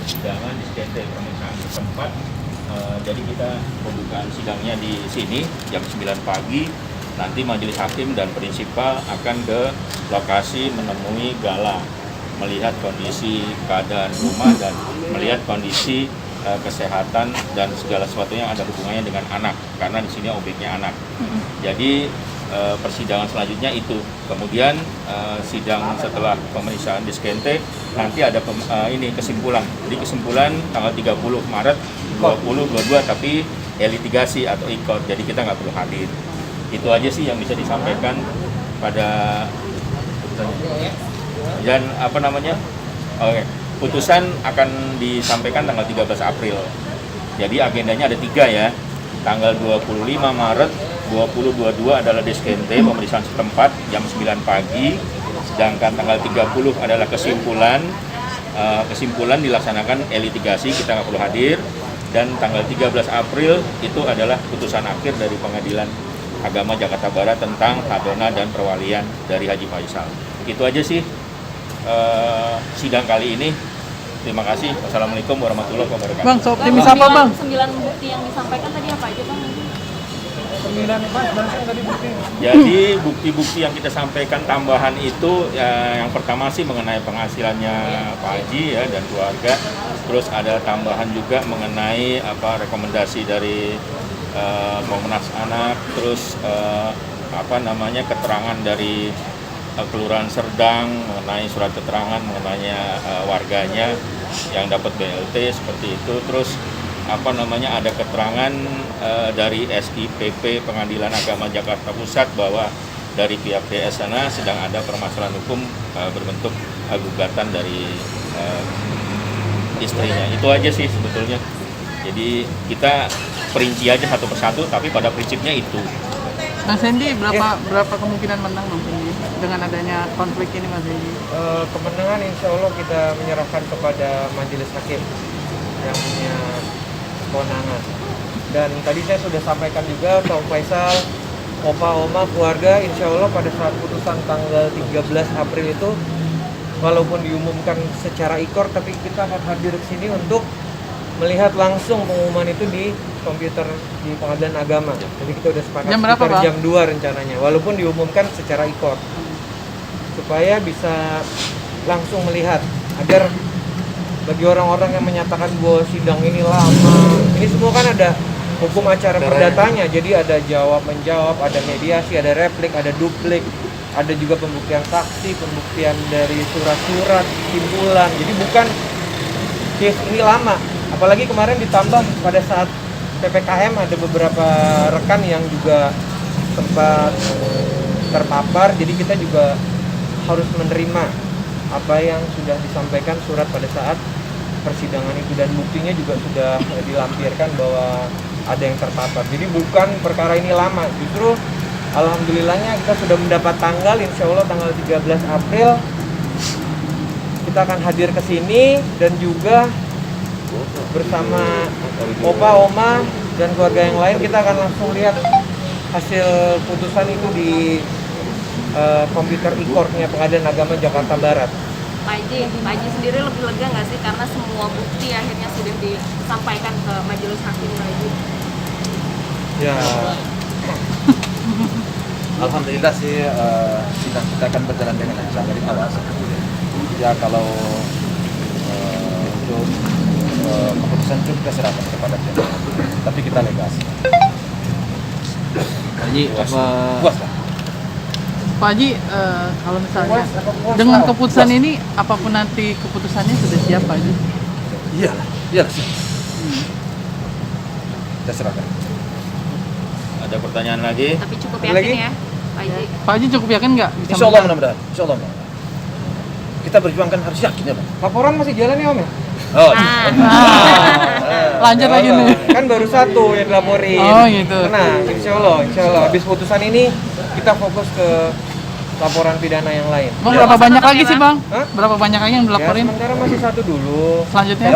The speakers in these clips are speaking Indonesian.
persidangan di SKT pemeriksaan setempat. Jadi kita pembukaan sidangnya di sini jam 9 pagi. Nanti majelis hakim dan prinsipal akan ke lokasi menemui Gala, melihat kondisi keadaan rumah dan melihat kondisi kesehatan dan segala sesuatu yang ada hubungannya dengan anak, karena di sini objeknya anak. Jadi persidangan selanjutnya itu. Kemudian sidang setelah pemeriksaan di SKT nanti ada kesimpulan. Jadi kesimpulan tanggal 30 Maret 2022 tapi litigasi atau ikot. Jadi kita nggak perlu hadir. Itu aja sih yang bisa disampaikan pada dan putusan akan disampaikan tanggal 13 April. Jadi agendanya ada 3 ya. Tanggal 25 Maret 2022 adalah DSKNT pemeriksaan setempat jam 9 pagi. Sedangkan tanggal 30 adalah kesimpulan. Kesimpulan dilaksanakan litigasi, kita nggak perlu hadir. Dan tanggal 13 April itu adalah putusan akhir dari Pengadilan Agama Jakarta Barat tentang hadona dan perwalian dari Haji Faisal. Itu aja sih sidang kali ini. Terima kasih. Wassalamualaikum warahmatullahi wabarakatuh. Bang, optimis apa Bang? 9 bukti yang disampaikan tadi apa aja Bang? 9 Mas, tadi bukti. Jadi bukti-bukti yang kita sampaikan tambahan itu yang pertama sih mengenai penghasilannya Pak Haji ya dan keluarga. Terus ada tambahan juga mengenai rekomendasi dari Komnas Anak. Terus keterangan dari Kelurahan Serdang mengenai surat keterangan mengenai warganya yang dapat BLT seperti itu. Terus ada keterangan dari SIPP Pengadilan Agama Jakarta Pusat bahwa dari pihak DS sana sedang ada permasalahan hukum berbentuk gugatan dari istrinya. Itu aja sih sebetulnya. Jadi kita perinci aja satu persatu, tapi pada prinsipnya itu. Mas Hendy, berapa kemungkinan menang Mas Hendy dengan adanya konflik ini Mas Hendy? Kemenangan insya Allah kita menyerahkan kepada majelis hakim yang punya kewenangan. Dan tadi saya sudah sampaikan juga Pak Faisal, Opa, Oma, keluarga, insya Allah pada saat putusan tanggal 13 April itu, walaupun diumumkan secara ikor, tapi kita akan hadir ke sini untuk melihat langsung pengumuman itu di komputer di Pengadilan Agama. Jadi kita udah sepakat sekitar jam 2 rencananya, walaupun diumumkan secara ikor, supaya bisa langsung melihat, agar bagi orang-orang yang menyatakan bahwa sidang ini lama, ini semua kan ada hukum acara perdatanya, jadi ada jawab-menjawab, ada mediasi, ada replik, ada duplik, ada juga pembuktian saksi, pembuktian dari surat-surat, kesimpulan. Jadi bukan case ini lama. Apalagi kemarin ditambah pada saat PPKM ada beberapa rekan yang juga sempat terpapar, jadi kita juga harus menerima apa yang sudah disampaikan surat pada saat persidangan itu, dan buktinya juga sudah dilampirkan bahwa ada yang terpapar. Jadi bukan perkara ini lama, justru alhamdulillahnya kita sudah mendapat tanggal, insya Allah tanggal 13 April kita akan hadir ke sini dan juga bersama Opa, Oma, dan keluarga yang lain kita akan langsung lihat hasil putusan itu di komputer e-courtnya Pengadilan Agama Jakarta Barat. Pak Haji sendiri lebih lega nggak sih karena semua bukti akhirnya sudah disampaikan ke majelis hakim lagi? Ya, alhamdulillah sih sidang kita akan berjalan dengan lancar dari awal. Ya kalau untuk keputusan itu kita serahkan kepada pihak, tapi kita lega. Haji, puas lah. Pak Haji, kalau misalnya dengan keputusan ini, apapun nanti keputusannya sudah siap Pak Haji? Iya siap. Kita serahkan. Ada pertanyaan lagi? Tapi cukup yakin ya Pak Haji? Pak Haji cukup yakin nggak? Insya Allah mudah-mudahan. Insya Allah. Kita berjuangkan harus yakin ya Pak. Laporan masih jalan ya Om ya? Oh, lanjut lagi nih. Kan baru satu yang dilaporin. Oh gitu. Nah, insya Allah. Habis putusan ini kita fokus ke laporan pidana yang lain. Bang, berapa banyak lagi sih Bang? Hah? Berapa banyak lagi yang Ya, dilaporin? sementara masih satu dulu. Selanjutnya?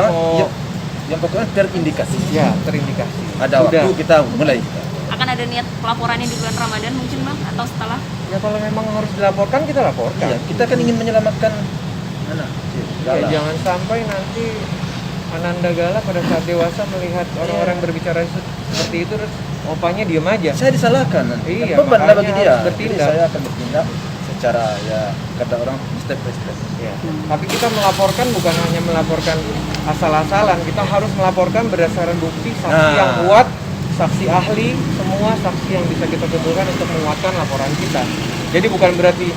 yang pokoknya terindikasi. Ya, terindikasi. Ada waktu kita mulai. Akan ada niat pelaporannya di bulan Ramadan mungkin Bang, atau setelah? Ya kalau memang harus dilaporkan, kita laporkan. Iya, kita kan ingin menyelamatkan anak. Ya, jangan sampai nanti Ananda Gala pada saat dewasa melihat orang-orang berbicara seperti itu, terus opanya diem aja. Saya disalahkan nanti. Iya, Beban makanya bagi dia. harus Jadi bertindak. saya akan bertindak secara ya kata orang step by step. Ya. Tapi kita melaporkan bukan hanya melaporkan asal-asalan, kita harus melaporkan berdasarkan bukti, saksi yang kuat, saksi ahli, semua saksi yang bisa kita kumpulkan untuk menguatkan laporan kita. Jadi bukan berarti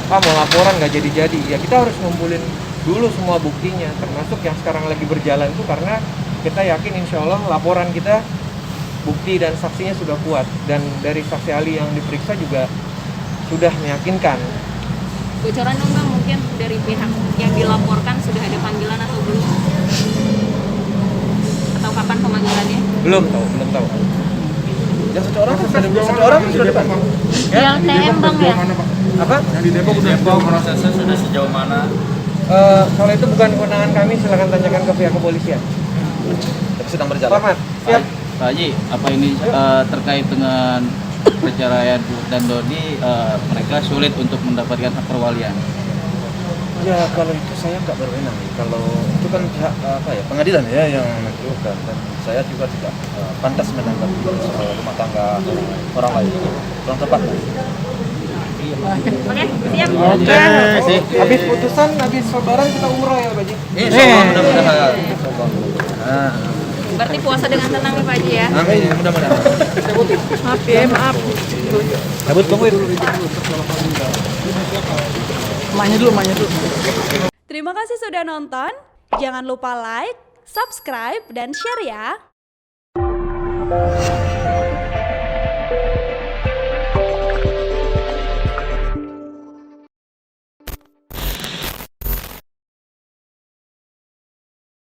mau laporan nggak jadi-jadi. Ya kita harus ngumpulin dulu semua buktinya, termasuk yang sekarang lagi berjalan itu karena kita yakin insya Allah laporan kita bukti dan saksinya sudah kuat, dan dari saksi ahli yang diperiksa juga sudah meyakinkan. Bocoran dong Bang, mungkin dari pihak yang dilaporkan sudah ada panggilan atau belum? Atau kapan pemanggilannya? Belum tahu. Yang satu orang sudah dipanggil. Yang TM Bang ya? Apa? Depok prosesnya sudah sejauh mana? Kalau itu bukan kewenangan kami, silakan tanyakan ke pihak kepolisian. Tapi sedang berjalan. Format, siap. Pak Haji, apa ini terkait dengan perceraian Bu dan Dodi, mereka sulit untuk mendapatkan hak perwalian? Ya kalau itu saya nggak berwenang. Kalau itu kan pihak pengadilan ya yang menentukan, dan saya juga tidak pantas menanggapi soal rumah tangga orang lain. Kurang tepat. Oke, siap. Habis putusan, habis saudaraan kita umroh ya, Baji. Insyaallah mudah-mudahan. Nah, Berarti puasa dengan tenang ya Pak Haji ya? amin mudah-mudahan. Maaf. Cabut tungguin. Emaknya dulu. Terima kasih sudah nonton. Jangan lupa like, subscribe, dan share ya.